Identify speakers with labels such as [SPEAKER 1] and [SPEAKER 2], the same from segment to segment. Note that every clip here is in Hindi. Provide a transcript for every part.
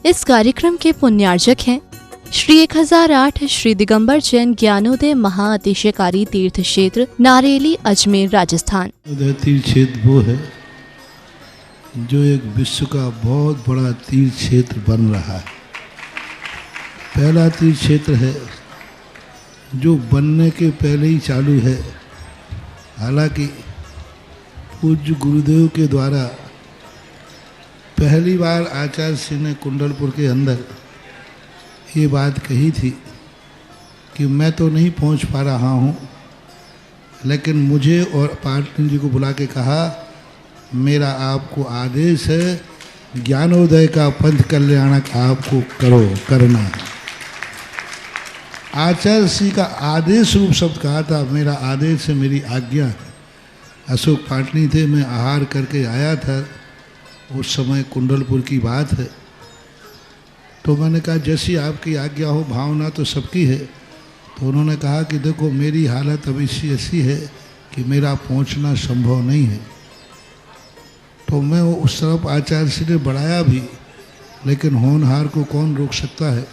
[SPEAKER 1] इस कार्यक्रम के पुण्यार्जक हैं श्री 1008 श्री दिगंबर जैन ज्ञानोदय महाअतिशयकारी तीर्थ क्षेत्र नारेली अजमेर राजस्थान।
[SPEAKER 2] तीर्थ क्षेत्र वो है जो एक विश्व का बहुत बड़ा तीर्थ क्षेत्र बन रहा है। पहला तीर्थ क्षेत्र है जो बनने के पहले ही चालू है। हालांकि पूज्य गुरुदेव के द्वारा पहली बार आचार्य श्री ने कुंडलपुर के अंदर ये बात कही थी कि मैं तो नहीं पहुंच पा रहा हूं, लेकिन मुझे और पाटनी जी को बुला के कहा मेरा आपको आदेश है, ज्ञानोदय का पंथ कल्याणक आपको करना है। आचार्य श्री का आदेश रूप शब्द कहा था, मेरा आदेश है, मेरी आज्ञा है। अशोक पाटनी थे, मैं आहार करके आया था, उस समय कुंडलपुर की बात है। तो मैंने कहा जैसी आपकी आज्ञा हो, भावना तो सबकी है। तो उन्होंने कहा कि देखो मेरी हालत अभी ऐसी है कि मेरा पहुंचना संभव नहीं है। तो मैं उस तरफ आचार्य श्री ने बढ़ाया भी, लेकिन होनहार को कौन रोक सकता है।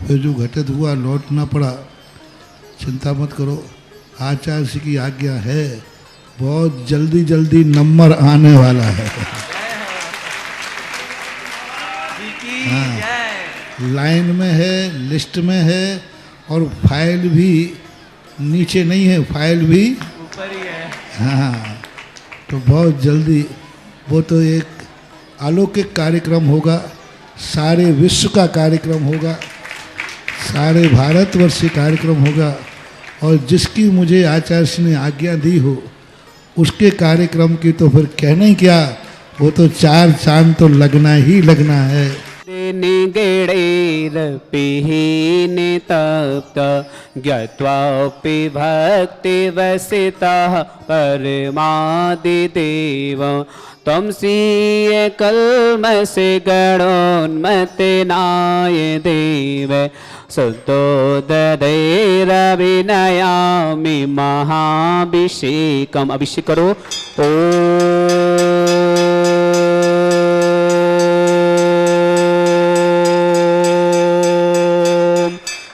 [SPEAKER 2] फिर जो घटित हुआ लौटना पड़ा। चिंता मत करो, आचार्य श्री की आज्ञा है, बहुत जल्दी जल्दी नंबर आने वाला है। हाँ, लाइन में है, लिस्ट में है, और फाइल भी नीचे नहीं है, फाइल भी
[SPEAKER 3] ऊपर ही है।
[SPEAKER 2] हाँ, तो बहुत जल्दी वो तो एक अलौकिक कार्यक्रम होगा, सारे विश्व का कार्यक्रम होगा, सारे भारतवर्ष का कार्यक्रम होगा। और जिसकी मुझे आचार्य ने आज्ञा दी हो उसके कार्यक्रम की तो फिर कहना ही क्या, वो तो 4 चांद तो लगना ही लगना है।
[SPEAKER 3] निगणैरपिहीनितप्त ज्ञात्वापि भक्तिवसितः परमादिदेव त्वं स्वीयकल्मषे गणोन्मत्तेनाय देव सतोदरैरभिनयामि महाभिषेकम्। अभिषेक करो।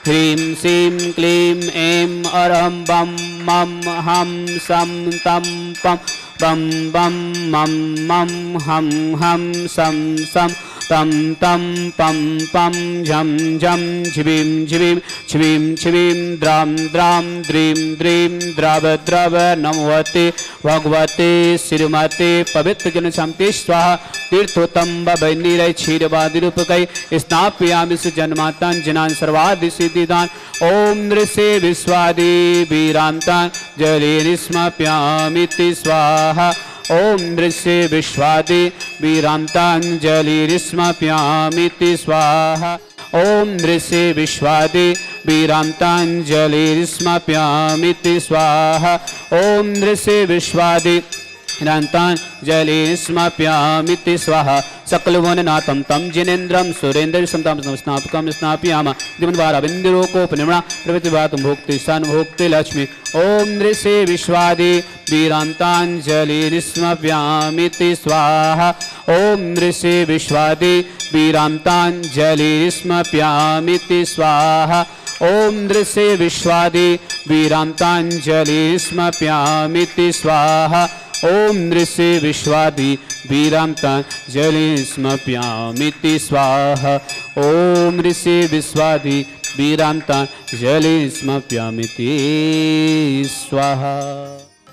[SPEAKER 3] ह्रीं श्रीं क्लीं ऐं अरहं बं मं हं सं तं पं बं बं मं मं हं हं सं सं तं तं पं पं झं झं झिबिं झिबिं छिबिं छिबिं द्रां द्रां द्रीं द्रीं द्रव द्रव नमोते भगवते श्रीमते पवित्र जन शांति स्वाहा। तीर्थोत्तम बनिरय क्षीरवादिरूपकै स्नापयामि सुजन्मातान् जनान् सर्वादि सिद्धिदान्। ओम नृषे विश्वादि वीरान्तान् जलेरिस्माप्यामिति स्वाहा। ओम नृषे विश्वादि वीरान्ताञ्जलिरिस्माप्यामिति स्वाहा। ओम नृषे विश्वादि वीरान्ताञ्जलिरिस्माप्यामिति स्वाहा। ओम नृषे विश्वादि वीरान्ताञ्जलिरिस्माप्यामिति स्वाहा। सकलवननाथं तं जिनेन्द्रं सुरेन्द्रसंतं स्नापकं स्नापयामः दिवनवाराविन्दुरोकोपनिर्मणा प्रवृत्तिवातं भोक्ति सन्भोक्ति लक्ष्मी। ओम नृषे विश्वादि वीरान्ताञ्जलिरिस्माप्यामिति स्वाहा। ओम नृषे विश्वादि वीरान्ताञ्जलिरिस्माप्यामिति स्वाहा। ओम नृषे विश्वादि वीरान्ताञ्जलिरिस्माप्यामिति स्वाहा। ओम नृषे विश्वादि वीरान्ताञ्जलिरिस्माप्यामिति स्वाहा। ओम नृषे विश्वादि वीरान्ताञ्जलिरिस्माप्यामिति स्वाहा।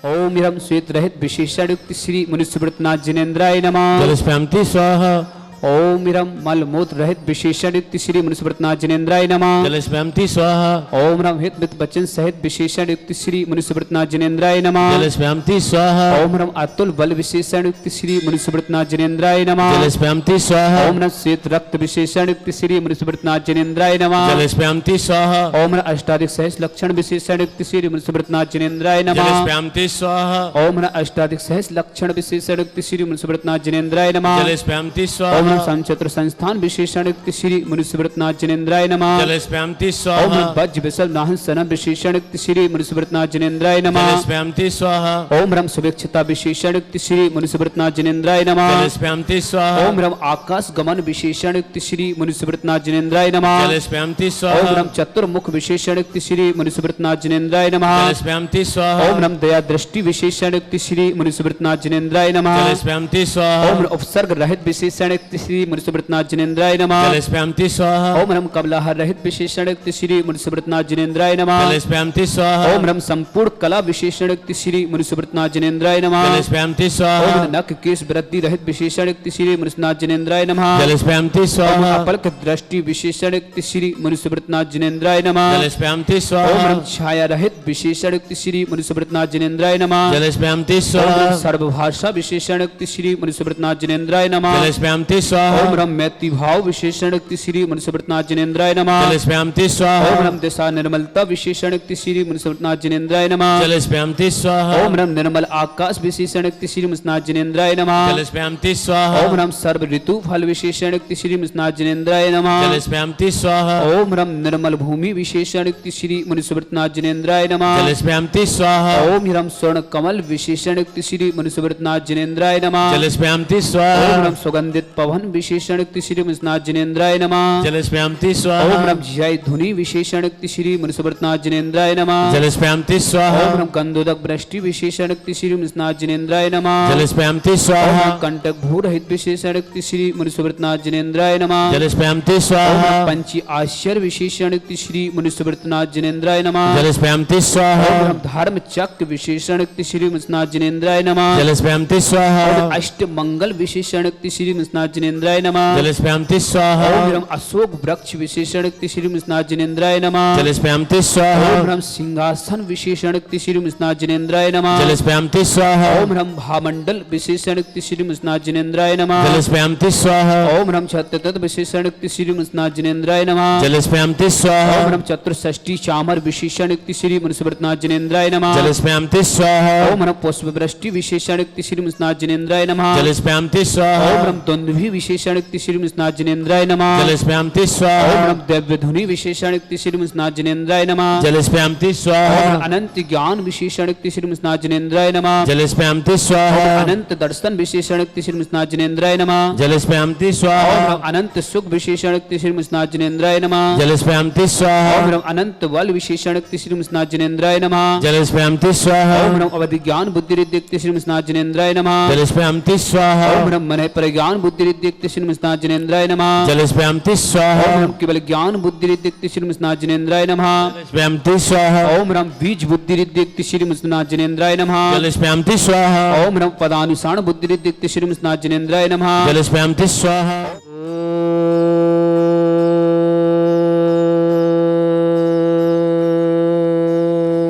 [SPEAKER 3] ओम इरम श्वेत रहित विशेषण युक्त श्री मुनिसुब्रतनाथ जिनेन्द्राय नमः।
[SPEAKER 4] जलस्पैमति स्वाहा।
[SPEAKER 3] ओम इरम मल मूत्र रहित विशेषण युक्त श्री मुनिसुब्रतनाथ जिनेन्द्राय नमः।
[SPEAKER 4] जलस्पैमति स्वाहा।
[SPEAKER 3] ओम रम हित मित बचन सहित विशेषण युक्त श्री मुनिसुब्रतनाथ जिनेन्द्राय नमः।
[SPEAKER 4] जलस्पैमति स्वाहा।
[SPEAKER 3] ओम रम अतुल बल विशेषण युक्त श्री मुनिसुब्रतनाथ जिनेन्द्राय नमः।
[SPEAKER 4] जलस्पैमति स्वाहा।
[SPEAKER 3] ओम रम श्वेत रक्त विशेषण युक्त श्री मुनिसुब्रतनाथ जिनेन्द्राय नमः।
[SPEAKER 4] जलस्पैमति स्वाहा।
[SPEAKER 3] ओम रम अष्टाधिक सहस्र लक्षण विशेषण युक्त श्री मुनिसुब्रतनाथ जिनेन्द्राय नमः।
[SPEAKER 4] जलस्पैमति स्वाहा।
[SPEAKER 3] ओम रम अष्टाधिक सहस्र लक्षण विशेषण युक्त श्री मुनिसुब्रतनाथ जिनेन्द्राय नमः।
[SPEAKER 4] जलस्पैमति स्वाहा।
[SPEAKER 3] ओम सम चतुर संस्थान विशेषण युक्त श्री मुनिसुव्रतनाथ जिनेन्द्राय नमः
[SPEAKER 4] जलस्पयामति
[SPEAKER 3] ओम
[SPEAKER 4] स्वाहा
[SPEAKER 3] वज्र विसल नाहन सनम विशेषण युक्त श्री मुनिसुव्रतनाथ जिनेन्द्राय नमः
[SPEAKER 4] जलस्पयामति स्वाहा
[SPEAKER 3] ओम रम सुभिक्षता विशेषण युक्त श्री मुनिसुव्रतनाथ जिनेन्द्राय नमः
[SPEAKER 4] जलस्पयामति स्वाहा
[SPEAKER 3] ओम रम आकाश गमन विशेषण युक्त श्री मुनिसुव्रतनाथ जिनेन्द्राय नमः
[SPEAKER 4] जलस्पयामति
[SPEAKER 3] ओम
[SPEAKER 4] स्वाहा
[SPEAKER 3] रम चतुर्मुख विशेषण युक्त श्री मुनिसुव्रतनाथ जिनेन्द्राय नमः
[SPEAKER 4] जलस्पयामति स्वाहा
[SPEAKER 3] ओम रम दया दृष्टि विशेषण युक्त श्री मुनिसुव्रतनाथ जिनेन्द्राय नमः
[SPEAKER 4] जलस्पयामति स्वाहा
[SPEAKER 3] ओम रम उपसर्ग रहित विशेषण युक्त श्री मुनिसुव्रतनाथ जिनेन्द्राय नमः
[SPEAKER 4] जलस्पयामति स्वाहा
[SPEAKER 3] ओम रम कबलाहर रहित विशेषण युक्त श्री मुनिसुव्रतनाथ जिनेन्द्राय नमः
[SPEAKER 4] जलस्पयामति स्वाहा
[SPEAKER 3] ओम रम संपूर्ण कला विशेषण युक्त श्री मुनिसुव्रतनाथ जिनेन्द्राय नमः
[SPEAKER 4] जलस्पयामति स्वाहा
[SPEAKER 3] ओम नख केश वृद्धि रहित विशेषण युक्त श्री मुनिसुव्रतनाथ जिनेन्द्राय नमः
[SPEAKER 4] जलस्पयामति
[SPEAKER 3] ओम
[SPEAKER 4] स्वाहा
[SPEAKER 3] अपलक दृष्टि विशेषण युक्त श्री मुनिसुव्रतनाथ जिनेन्द्राय नमः
[SPEAKER 4] जलस्पयामति
[SPEAKER 3] ओम
[SPEAKER 4] स्वाहा
[SPEAKER 3] रम छाया रहित विशेषण युक्त श्री मुनिसुव्रतनाथ जिनेन्द्राय नमः
[SPEAKER 4] जलस्पयामति
[SPEAKER 3] ओम
[SPEAKER 4] स्वाहा
[SPEAKER 3] रम सर्वभाषा विशेषण युक्त श्री मुनिसुव्रतनाथ जिनेन्द्राय नमः
[SPEAKER 4] जलस्पयामति
[SPEAKER 3] ओम
[SPEAKER 4] स्वाहा
[SPEAKER 3] रम मैत्री भाव विशेषण युक्त श्री मुनिसुव्रतनाथ जिनेन्द्राय नमः
[SPEAKER 4] जलस्पयामति
[SPEAKER 3] ओम
[SPEAKER 4] स्वाहा
[SPEAKER 3] रम दिशा निर्मलता विशेषण युक्त श्री मुनिसुव्रतनाथ जिनेन्द्राय नमः
[SPEAKER 4] जलस्पयामति स्वाहा
[SPEAKER 3] ओम रम निर्मल आकाश विशेषण युक्त श्री मुनिसुव्रतनाथ जिनेन्द्राय नमः
[SPEAKER 4] जलस्पयामति स्वाहा
[SPEAKER 3] ओम रम सर्व ऋतु फल विशेषण युक्त श्री मुनिसुव्रतनाथ जिनेन्द्राय नमः
[SPEAKER 4] जलस्पयामति स्वाहा
[SPEAKER 3] ओम रम निर्मल भूमि विशेषण युक्त श्री मुनिसुव्रतनाथ जिनेन्द्राय नमः
[SPEAKER 4] जलस्पयामति स्वाहा
[SPEAKER 3] ओम रम स्वर्ण कमल विशेषण युक्त श्री मुनिसुव्रतनाथ जिनेन्द्राय नमः
[SPEAKER 4] जलस्पयामति
[SPEAKER 3] ओम
[SPEAKER 4] स्वाहा
[SPEAKER 3] रम सुगंधित पवन विशेषण युक्त श्री मुनिसुव्रतनाथ जिनेन्द्राय नमः
[SPEAKER 4] जलस्पयामति
[SPEAKER 3] ओम
[SPEAKER 4] स्वाहा
[SPEAKER 3] रम जय धुनि विशेषण युक्त श्री मुनिसुव्रतनाथ जिनेन्द्राय नमः
[SPEAKER 4] जलस्पयामति स्वाहा
[SPEAKER 3] ओम रम गंधोदक वृष्टि विशेषण युक्त श्री मुनिसुव्रतनाथ जिनेन्द्राय नमः
[SPEAKER 4] जलस्पयामति
[SPEAKER 3] ओम
[SPEAKER 4] स्वाहा
[SPEAKER 3] रम कंटक भू रहित विशेषण युक्त श्री मुनिसुव्रतनाथ जिनेन्द्राय नमः
[SPEAKER 4] जलस्पयामति
[SPEAKER 3] ओम
[SPEAKER 4] स्वाहा
[SPEAKER 3] रम पंची आश्चर्य विशेषण युक्त श्री मुनिसुव्रतनाथ जिनेन्द्राय नमः
[SPEAKER 4] जलस्पयामति
[SPEAKER 3] ओम
[SPEAKER 4] स्वाहा
[SPEAKER 3] रम धर्म चक्र विशेषण युक्त श्री मुनिसुव्रतनाथ जिनेन्द्राय नमः
[SPEAKER 4] जलस्पयामति स्वाहा
[SPEAKER 3] ओम अष्ट मंगल विशेषण युक्त श्री मुनिसुव्रतनाथ जिनेन्द्राय नमः
[SPEAKER 4] जलस्पयामति स्वाहा
[SPEAKER 3] ओम रम अशोक वृक्ष विशेषण युक्त श्री मुनिसुव्रतनाथ जिनेन्द्राय नमः
[SPEAKER 4] जलस्पयामति स्वाहा
[SPEAKER 3] ओम रम सिंहासन विशेषण युक्त श्री मुनिसुव्रतनाथ जिनेन्द्राय नमः
[SPEAKER 4] जलस्पयामति स्वाहा
[SPEAKER 3] ओम रम भामंडल विशेषण युक्त श्री मुनिसुव्रतनाथ जिनेन्द्राय नमः
[SPEAKER 4] जलस्पयामति स्वाहा
[SPEAKER 3] ओम रम छत्रतत विशेषण युक्त श्री मुनिसुव्रतनाथ जिनेन्द्राय नमः
[SPEAKER 4] जलस्पयामति स्वाहा
[SPEAKER 3] ओम रम चतुर्षष्टि चामर विशेषण युक्त श्री मुनिसुव्रतनाथ जिनेन्द्राय नमः
[SPEAKER 4] जलस्पयामति स्वाहा
[SPEAKER 3] ओम रम पुष्प वृष्टि विशेषण युक्त श्री मुनिसुव्रतनाथ जिनेन्द्राय नमः
[SPEAKER 4] जलस्पयामति स्वाहा
[SPEAKER 3] ओम रम द्वंद्वी विशेषण युक्त श्री मुनिसुव्रतनाथ जिनेन्द्राय नमः
[SPEAKER 4] जलस्पयामति
[SPEAKER 3] ओम
[SPEAKER 4] स्वाहा
[SPEAKER 3] रम दिव्य धुनि विशेषण युक्त श्री मुनिसुव्रतनाथ जिनेन्द्राय नमः
[SPEAKER 4] जलस्पयामति
[SPEAKER 3] ओम
[SPEAKER 4] स्वाहा
[SPEAKER 3] रम अनंत ज्ञान विशेषण युक्त श्री मुनिसुव्रतनाथ जिनेन्द्राय नमः
[SPEAKER 4] जलस्पयामति स्वाहा
[SPEAKER 3] अनंत दर्शन विशेषण युक्त श्री मुनिसुव्रतनाथ जिनेन्द्राय नमः
[SPEAKER 4] जलस्पयामति
[SPEAKER 3] ओम
[SPEAKER 4] स्वाहा
[SPEAKER 3] रम अनंत सुख विशेषण युक्त श्री मुनिसुव्रतनाथ जिनेन्द्राय नमः
[SPEAKER 4] जलस्पयामति स्वाहा
[SPEAKER 3] ओम रम अनंत बल विशेषण युक्त श्री मुनिसुव्रतनाथ जिनेन्द्राय नमः
[SPEAKER 4] जलस्पयामति स्वाहा
[SPEAKER 3] ओम रम अवधि ज्ञान बुद्धि रिद्धि युक्त श्री मुनिसुव्रतनाथ जिनेन्द्राय नमः
[SPEAKER 4] जलस्पयामति स्वाहा
[SPEAKER 3] ओम रम मन प्रज्ञान बुद्धि रिद्धि युक्त श्री मुनिसुव्रतनाथ जिनेन्द्राय नमः
[SPEAKER 4] जलस्पयामति स्वाहा
[SPEAKER 3] ओम रम केवल ज्ञान बुद्धि रिद्धि युक्त श्री मुनिसुव्रतनाथ जिनेन्द्राय नमः
[SPEAKER 4] जलस्पयामति स्वाहा
[SPEAKER 3] ओम रम बीज बुद्धि रिद्धि युक्त श्री मुनिसुव्रतनाथ जिनेन्द्राय नमः
[SPEAKER 4] जलस्पयामति स्वाहा
[SPEAKER 3] ओम रम पदानुसार बुद्धि रिद्धि युक्त श्री मुनिसुव्रतनाथ जिनेन्द्राय नमः
[SPEAKER 4] जलस्पयामति स्वाहा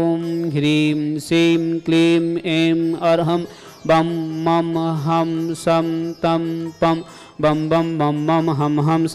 [SPEAKER 3] ओम ह्रीं श्रीं क्लीं ऐं अरहं बम मम हम सम तम पम बम बम मम मम हम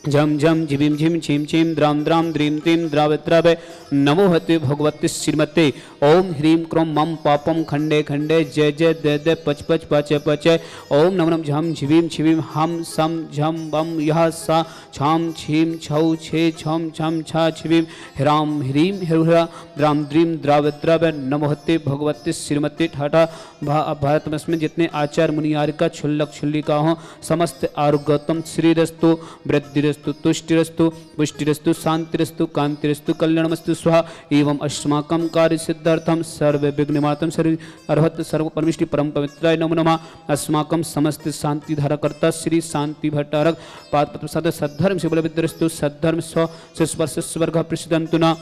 [SPEAKER 3] झम झम झिम झिम छिम छिम द्राम द्राम द्रीम त्रीम द्रावत्रवे नमो हते भगवते श्रीमते ओम ह्रीं क्रोम मम पापम खंडे खंडे जय जय दे दे पच पच पच पच ओम नम नम झम झिवीम छिवीम हम सम झम बम यह सा छाम छीम छौ छे छम छम छा छिवीम ह्राम ह्रीं हिरा द्राम द्रीम द्रावत्रवे नमो हते भगवते श्रीमते ठाठा भारत में जितने आचार मुनियारिका छुल्लक छुल्लिका हो समस्त आरोग्यतम श्रीरस्तु वृद्धि तुष्टिरस्तु पुष्टिरस्तु शांतिरस्तु कांतिरस्तु कल्याणमस्तु स्वाहा एवं अस्माकं कार्य सिद्धार्थम सर्व विघ्नमातम सर्व अर्हत सर्व परमेष्टि परम पवित्राय नमो नमः अस्माकं समस्त शांति धारकर्ता श्री शांति भट्टारक पादपत्र सद सद्धर्म से बलविद्रस्तु सद्धर्म स्व स्पर्श स्वर्ग प्रसिद्धंतु न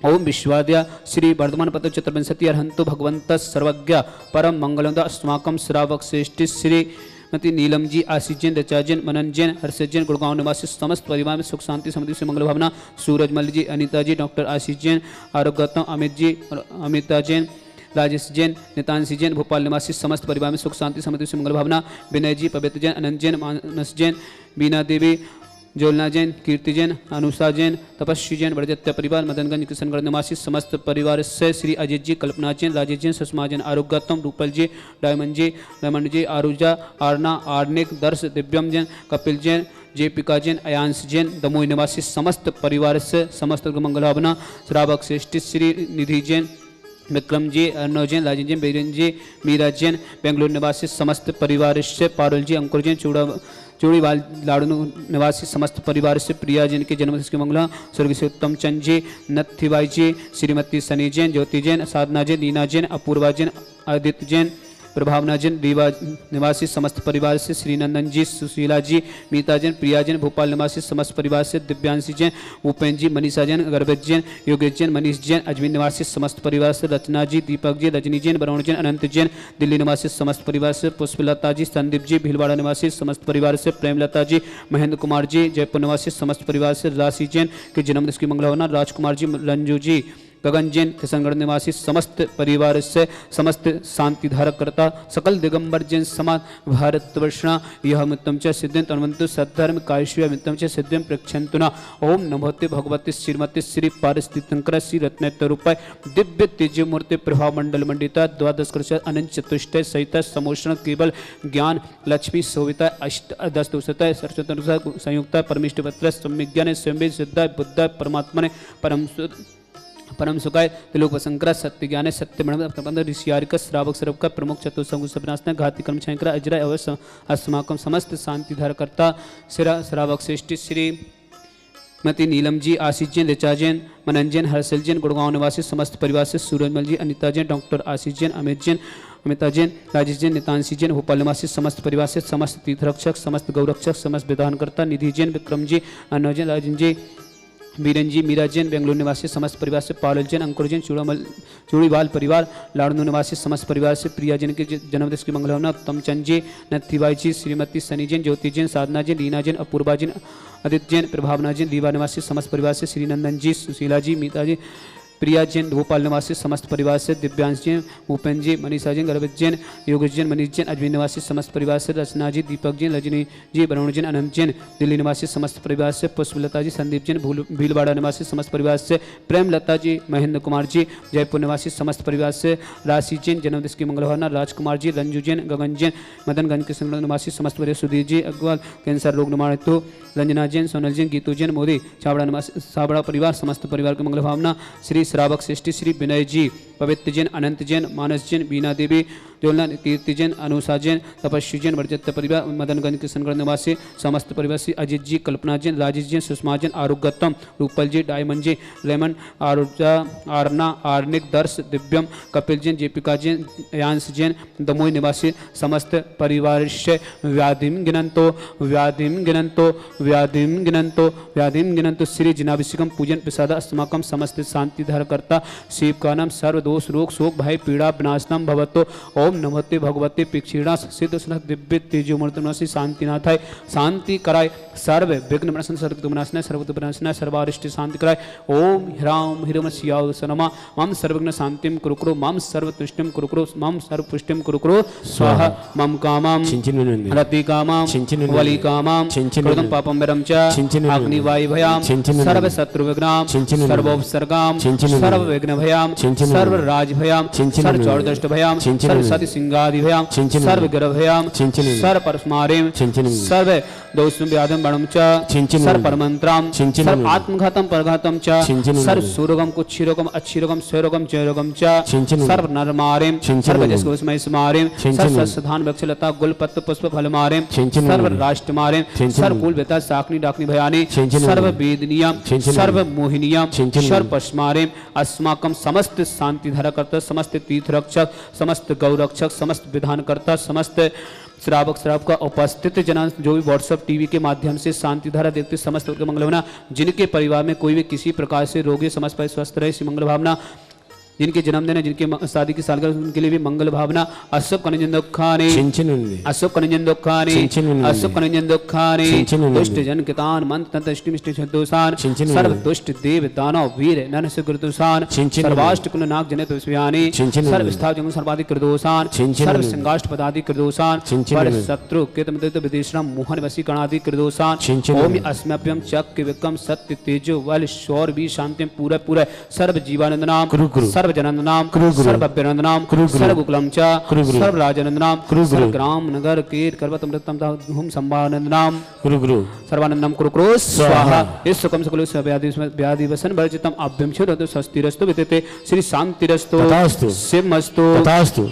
[SPEAKER 3] ओम विश्वाद्या श्री वर्धमान पद चतुर्विंशति अर्हंतु भगवंत सर्वज्ञ परम मंगलंद अस्माकं श्रावक श्रेष्ठ श्री मति नीलम जी आशीष जैन रचा जैन मनन जैन हर्षद जैन गुड़गांव निवासी समस्त परिवार में सुख शांति समृद्धि से मंगल भावना सूरज मल्ल जी अनिता जी डॉक्टर आशीष जैन आरोग्यतम अमित जी अमिता जैन राजेश जैन नितांशी जैन भोपाल निवासी समस्त परिवार में सुख शांति समृद्धि से मंगल भावना विनय जी पवित्र जैन अनंत जैन मानस जैन बीना देवी ज्वलना जैन, कीर्ति जैन, अनुषा जैन, तपस्वी जैन, बड़जत्य परिवार, मदनगंज किशनगढ़ निवासी समस्त परिवार से श्री अजित जी, कल्पना जैन, राजेश जैन, सुषमा जैन, आरोग्यतम, रूपल जी, डायमंड जी, आरुजा, आरना, आर्निक, दर्श, दिव्यम जैन, कपिल जैन, जयपिका जैन, अयांश जैन, दमोई निवासी समस्त परिवार से समस्त मंगल भावना, श्रावक श्रेष्ठ श्री निधि जैन, विक्रम जी, अर्णव जैन, राजन जैन, बीरेन जी, मीरा जैन, बेंगलुरु निवासी समस्त परिवार से पारुल जी, अंकुर जैन, चूड़ीवाल लाड़ू निवासी समस्त परिवार से प्रिया जैन के जन्मदिवस की मंगला, स्वर्गीय श्री उत्तम चंद जी, नत्थीबाई जी, श्रीमती सनी जैन, ज्योति जैन, साधना जैन, नीना जैन, अपूर्वा जैन, आदित्य जैन, प्रभावना जैन, रीवा निवासी समस्त परिवार से श्रीनंदन जी, सुशीला जी, मीता जैन, प्रिया जैन, भोपाल निवासी समस्त परिवार से दिव्यांशी जैन, उपेन्द्र जी, मनीषा जैन, गर्भज जैन, योगेश जैन, मनीष जैन, अजमेर निवासी समस्त परिवार से रचना जी, दीपक जी, रजनी जैन, वरुण जैन, अनंत जैन, दिल्ली निवासी समस्त परिवार से पुष्पलता जी, संदीप जी, भीलवाड़ा निवासी समस्त परिवार से प्रेमलता जी, महेंद्र कुमार जी, जयपुर निवासी समस्त परिवार से राशि जैन के जन्मदिवस की मंगला होना, राजकुमार जी, रंजू जी, गगन जैन, किशनगढ़ निवासी समस्त परिवार से समस्त शांति धारक करता सकल दिगंबर जैन समाज भारत वर्षणा यह मित्तम च सिद्धिं तन्वन्तु सद्धर्म कायश्व मित्तम च सिद्धिं प्रक्षन्तुना ओम नमोते भगवती श्रीमती श्री पारिस्थितिशंकर श्री रत्नरूपाय दिव्य तेज मूर्ति प्रभाव मंडल मंडिता द्वादश कृष अनंत चतुष्टय सहित समोषण केवल ज्ञान लक्ष्मी शोभिता अष्ट दस दोषता सरस्वती संयुक्ता परमिष्ट पत्र सम्यज्ञान स्वयं सिद्धाय बुद्धाय परमात्मने परम सुखाय त्रिलोक वसंकरा सत्य ज्ञान सत्य प्रबंध ऋषियारिक श्रावक सर्व का प्रमुख चतुर्संग सपनासना घाती कर्म छयंकरा अजरा अवश्य अस्माकम समस्त शांति धारकर्ता श्रावक श्रेष्ठ श्री मती नीलम जी, आशीष जैन, ऋचा जैन, मनन जैन, हर्षल जैन, गुड़गांव निवासी समस्त परिवार से सूरजमल जी, अनिता जैन, डॉक्टर आशीष जैन, अमित जैन, अमिता जैन, राजेश जैन, नितांशी जैन, भोपाल निवासी समस्त परिवार से समस्त तीर्थरक्षक समस्त गौरक्षक समस्त विधानकर्ता निधि जैन, विक्रम जी, अर्णव जैन, राजन जी, बीरन जी, मीरा जैन, बेंगलुरु निवासी समस्त परिवार से पारुल जैन, अंकुर जैन, चूड़ीवाल परिवार, लाड़नू निवासी समस्त परिवार से प्रिया जैन के जन्मदिवस की मंगलकामना, उत्तम चंद जी, नत्थीबाई जी, श्रीमती सनी जैन, ज्योति जैन, साधना जैन, लीना जैन, अपूर्वा जैन, आदित्य जैन, प्रभावना जैन, रीवा निवासी समस्त परिवार से श्रीनंदन जी, सुशीला जी, मीता जी, प्रिया जैन, भोपाल निवासी समस्त परिवार से दिव्यांश जैन, भूपेन्द्र जी, मनीषा जैन, गर्भज जैन, योगेश जैन, मनीष जैन, अजमेर निवासी समस्त परिवार से रचना जी, दीपक जैन, रजनी जी, वरुण जैन, अनंत जैन, दिल्ली निवासी समस्त परिवार से पुष्पलता जी, संदीप जैन, भीलवाड़ा निवासी समस्त परिवार से प्रेमलता जी, महेंद्र कुमार जी, जयपुर निवासी समस्त परिवार से राशि जैन जन्मदिवस की मंगलवार, राजकुमार जी, रंजू जैन, गगन जैन, मदनगंज किशनगढ़ निवासी समस्त परिवार, सुधीर जी, अग्रवाल कैंसर रोग निवारण हेतु, रंजना जैन, सोनल जैन, गीतू जैन, मोदी, छाबड़ा परिवार समस्त परिवार की मंगल भावना, श्री श्रावक श्रेष्ठी श्री विनय जी, पवित्र जैन, अनंत जैन, मानस जैन, बीना देवी, ज्वलना, कीर्ति जैन, अनुषा जैन, तपस्वी जैन, बड़जत्य परिवार, मदनगंज किशनगढ़ निवासी समस्त परिवार श्री अजित जी, कल्पना जैन, राजेश जैन, सुषमा जैन, आरोग्यतम, रूपल जी, डायमंड जी, लेमन, आरुजा, आरना, आर्निक, दर्श, दिव्यम, कपिल जैन, जयपिका जैन, अयांश जैन, दमोई निवासी समस्त परिवार से व्याधिम गिनंतो व्याधिम गिनंतो व्याधिम गिनंतो व्याधिम गिनंतो श्री जिनाभिषेकम पूजन प्रसाद अस्माकम समस्त शांति धारकर्ता शिव का नाम सर्वदोष रोग शोक भय पीड़ा विनाशनम भवतो ओम नमोते भगवते पिक्षीणा सिद्ध सुनः दिव्य तेजोमूर्ति शांतिनाथाय शांति कराय सर्व विघ्न विनाशन सर्वनाशनाय सर्वतो विनाशनाय सर्वारिष्ट शांति कराय ओम ह्राम हिरमस्याव सनमा मम सर्वज्ञ शांतिम कुरुकुरु मम सर्वतुष्टिम कुरुकुरु मम सर्वपुष्टिम कुरुकुरु स्वाहा मम कामाम रति कामाम वली कामाम कृतं पापम विरम च अग्नि वायु भयाम सर्व शत्रु विघ्नाम सर्वोपसर्गाम सर्व विघ्न भयाम सर्व राज भयाम सर्व चौरदष्ट भयाम सर्व सति सिंगादि भयाम सर्व ग्रह भयाम सर्व परस्मारेम सर्व दोषम व्याधम बणम च सर्व परमंत्राम सर्व आत्मघातम परघातम च सर्व सुरोगम कुच्छिरोगम अच्छिरोगम स्वरोगम जयरोगम च सर्व नरमारेम सर्व जसगोस्मय स्मारेम सर्व सधान वृक्षलता गुलपत्र पुष्प फल मारेम सर्व राष्ट्र मारेम सर्व कुल बेता साकनी डाकनी भयानी सर्व वेदनियम सर्व मोहिनियम सर्व पश्मारेम अस्माकम समस्त शांति धारकर्ता समस्त तीर्थरक्षक समस्त गौरक्षक समस्त विधानकर्ता समस्त श्रावक श्रावक का उपस्थित जना जो भी व्हाट्सएप टीवी के माध्यम से शांति धारा देखते समस्त मंगल भावना जिनके परिवार में कोई भी किसी प्रकार से रोगी समस्त स्वस्थ रहे इसी मंगल भावना जिनके जन्मदिन है, जिनके शादी की सालगिरह, उनके लिए भी मंगल भावना। अशुभ कनिंजन दुखानि,
[SPEAKER 4] చించినుంది
[SPEAKER 3] अशुभ कनिंजन दुखानि,
[SPEAKER 4] चिंचिनुन्नि,
[SPEAKER 3] अशुभ कनिंजन दुखानि,
[SPEAKER 4] चिंचिनुन्नि,
[SPEAKER 3] दुष्ट जन कितान मंत्र तंत्र इष्टि मिष्टि छदोषान,
[SPEAKER 4] चिंचिनुन्नि,
[SPEAKER 3] सर्व दुष्ट देव दानव वीर नन सुकृतोषान,
[SPEAKER 4] चिंचिनुन्नि,
[SPEAKER 3] सर्वाष्ट कुल नाग जनित विषयानि,
[SPEAKER 4] चिंचिनुन्नि,
[SPEAKER 3] सर्व स्थाव जंग सर्वाधिक कृदोषान,
[SPEAKER 4] चिंचिनुन्नि,
[SPEAKER 3] सर्व संगाष्ट पदाधिक कृदोषान, पर
[SPEAKER 4] चिंचिनुन्नि,
[SPEAKER 3] शत्रु केतम देत विदेशरम मोहन वसी कणादि कृदोषान,
[SPEAKER 4] चिंचिनुन्नि,
[SPEAKER 3] ओम अस्म्यभ्यम चक्र विक्रम सत्य तेजो बल शौर भी शांति पूरा पूरा सर्व जीवानंद नाम,
[SPEAKER 4] कुरु कुरु,
[SPEAKER 3] सर्व जनानंद नाम,
[SPEAKER 4] कुरु कुरु,
[SPEAKER 3] सर्व अभ्यनंद नाम,
[SPEAKER 4] कुरु कुरु,
[SPEAKER 3] सर्व कुलम च,
[SPEAKER 4] कुरु कुरु,
[SPEAKER 3] सर्व राजानंद नाम,
[SPEAKER 4] कुरु कुरु,
[SPEAKER 3] सर्व ग्राम नगर कीट करवत अमृतम हुम संभानंद नाम,
[SPEAKER 4] గురు గురు
[SPEAKER 3] सर्वानंदम कुरु कुरु स्वाहा। इस सुखम सकल व्याधि वसन वर्जितम अभ्यम क्षुद्ध स्वस्तिरस्तु वितते श्री शांतिरस्तु
[SPEAKER 4] तथास्तु,
[SPEAKER 3] शिवमस्तु
[SPEAKER 4] తథాస్తు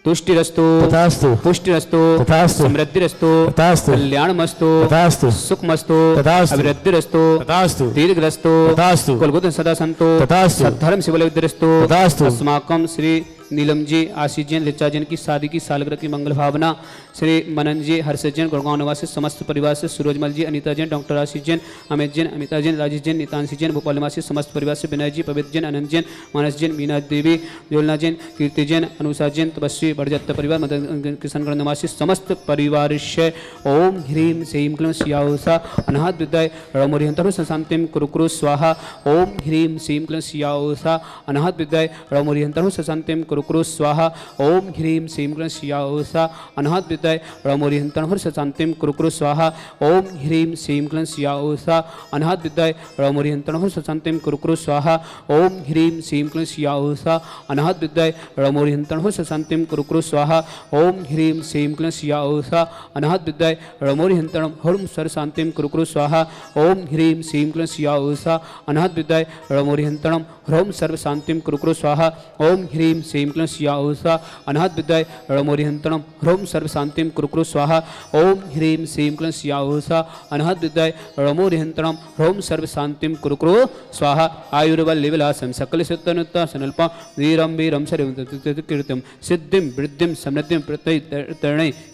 [SPEAKER 3] तुष्टिरस्तु
[SPEAKER 4] तथास्तु,
[SPEAKER 3] पुष्टिरस्तु
[SPEAKER 4] तथास्तु,
[SPEAKER 3] समृद्धिरस्तु
[SPEAKER 4] तथास्तु,
[SPEAKER 3] कल्याणमस्तु
[SPEAKER 4] तथास्तु,
[SPEAKER 3] सुखमस्तु
[SPEAKER 4] तथास्तु,
[SPEAKER 3] अभिवृद्धिरस्तु
[SPEAKER 4] तथास्तु,
[SPEAKER 3] दीर्घरस्तु
[SPEAKER 4] तथास्तु,
[SPEAKER 3] कुलगुण सदा संतो
[SPEAKER 4] तथास्तु,
[SPEAKER 3] सद्धर्म शिवलविद्रस्तु
[SPEAKER 4] तथास्तु,
[SPEAKER 3] अस्माकम श्री नीलम जी आशीष जैन ऋचा जैन की शादी की सालगिरह की मंगल भावना। श्री मनन जी हर्ष जैन गुड़गांव निवासी समस्त परिवार से, सूरजमल जी, अनीता जैन, डॉक्टर आशीष जैन, अमित जैन, अमिता जैन, राजेश जैन, नीतांशी जैन, भोपाल निवासी समस्त परिवार से, विनय जी, पवित्र जैन, अनंत जैन, मानस जैन, मीना देवी, ज्वलना जैन, कीर्ति जैन, अनुषा जैन, तपस्वी बड़जत्त परिवार, मदन किशनगढ़ निवासी समस्त परिवार से ओम ह्रीम श्रीम क्लीं सियाऊषा अनाहत विद्याय रमोरिहंतरु संशांतिम कुरु कुरु स्वाहा। ओम ह्रीम श्रीम क्लीं सियाऊषा अनाहत विद्याय रमोरिहंतरु संशांतिम कुरु कुरु स्वाहा। ओम ह्रीम श्रीम क्लीं सियाऊषा अनाहत विद्याय रमोरिहंतरु संशांतिम कुरु कुरु स्वाहा। ओम ह्रीम श्रीम क्लीं सियाऊषा अनाहत विद्याय रमोरिहंतरु संशांतिम कुरु कुरु स्वाहा। ओम ह्रीम श्रीम क्लीं सियाऊषा अनाहत विद्याय रमोरिहंतरु संशांतिम कुरु कुरु स्वाहा। ओम ह्रीम श्रीम क्लीं सियाऊषा अनाहत विद्याय रमोरिहंतरु हरुम सर शांतिम कुरु कुरु स्वाहा। ओम ह्रीम श्रीम क्लीं सियाऊषा अनाहत विद्याय रमोरिहंतरु ह्रौम सर्व शांतिम कुरु कुरु स्वाहा। ओम ह्रीम श्रीम क्लीं सियाऊषा अनाहत विद्याय रमोरिहंतरु ह्रौम सर्व शांतिम कुरु कुरु स्वाहा। ओम ह्रीम श्रीम क्लीं सियाऊषा अनाहत विद्याय रमोरिहंतरु ह्रौम सर्व शांतिम कुरु कुरु स्वाहा। आयुर्बल विलासम सकल सिद्धनुत्ता सनल्पा वीरम वीरम शरीरम सिद्धिम वृद्धिम समृद्धिम प्रतय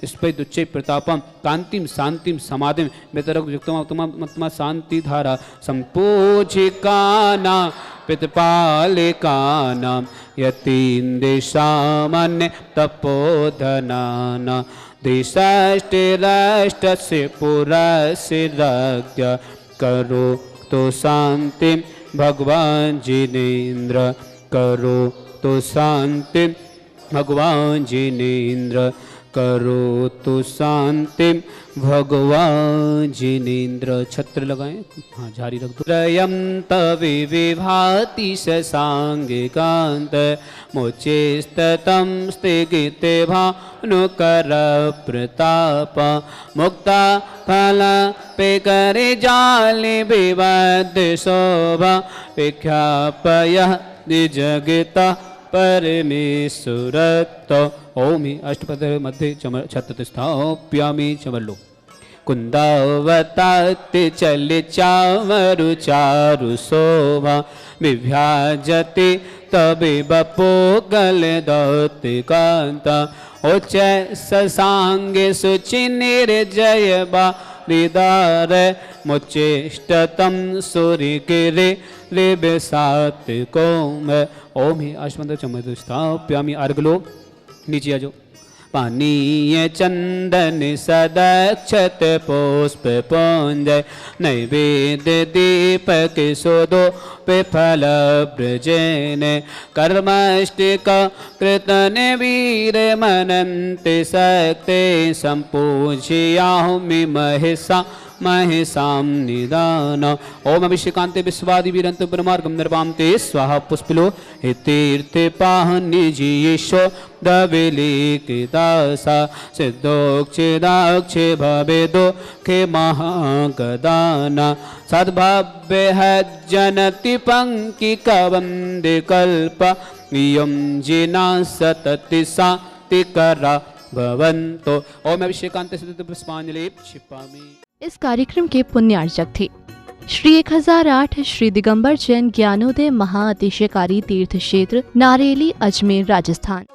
[SPEAKER 3] स्पै दुच्चै प्रतापम कांतिम शांतिम समाधिम बेतरक युक्तम शांति धारा संपूजिकाना पितपालिकानां यतीन्द्रिशामन्य तपोधनाना देशाष्टिराष्टस्य पुरस्य राज्ञ करो तो शांति भगवान जिनेन्द्र करो तो शांति भगवान जिनेन्द्र करो तो शांति भगवान जिनेन्द्र। छत्र लगाएं, हाँ जारी रख दो। त्रयं तवि विभाति शशांगिकांत मोचेस्ततं स्थिगिते भानुकर प्रताप मुक्ता फला पेकरे जाले विवद शोभा विख्यापय जगता परमेश्वरत्व। ओम ही अष्टपद मध्य छत्र स्थाप्यामि चमलो कुंदावताति चल चावरु चारु शोभा विभ्याजति तबे बपो गल दौति कांता उच्च ससांगे सुचि निर्जय बारिदार मुचेष्टतम सूर्य गिरे रिबसात कोम। ओम ही अष्टपद चमत्कार स्थाप्यामि अर्घलो नीचे आ जाओ। पानीय चंदन सदक्षत पुष्प पुंज नैवेद्य दीपक सुदो विफल ब्रजेन कर्मष्टिक कृतन वीर मनन्ति शक्ति संपूज्यामि महिषा महिषां निदान। ओम अभिषेकांते विश्वादि वीरंत ब्रह्मार्गम निर्वामते स्वाहा पुष्पिलो हे तीर्थे पाहनिजीयेशो दविली दासा सिद्धोक्षेदाक्षे भवेदो खे महागदाना सद्भाव्य जनति पंक्ति कवंदे कल्प इयं जिना सतति सातिकरा भवन्तो। ओम अभिषेकांते सिद्ध पुष्पांजलि क्षिपामि।
[SPEAKER 1] इस कार्यक्रम के पुण्यार्चक थे श्री 1008 श्री दिगंबर जैन ज्ञानोदय महाअतिशयकारी तीर्थ क्षेत्र नारेली अजमेर राजस्थान।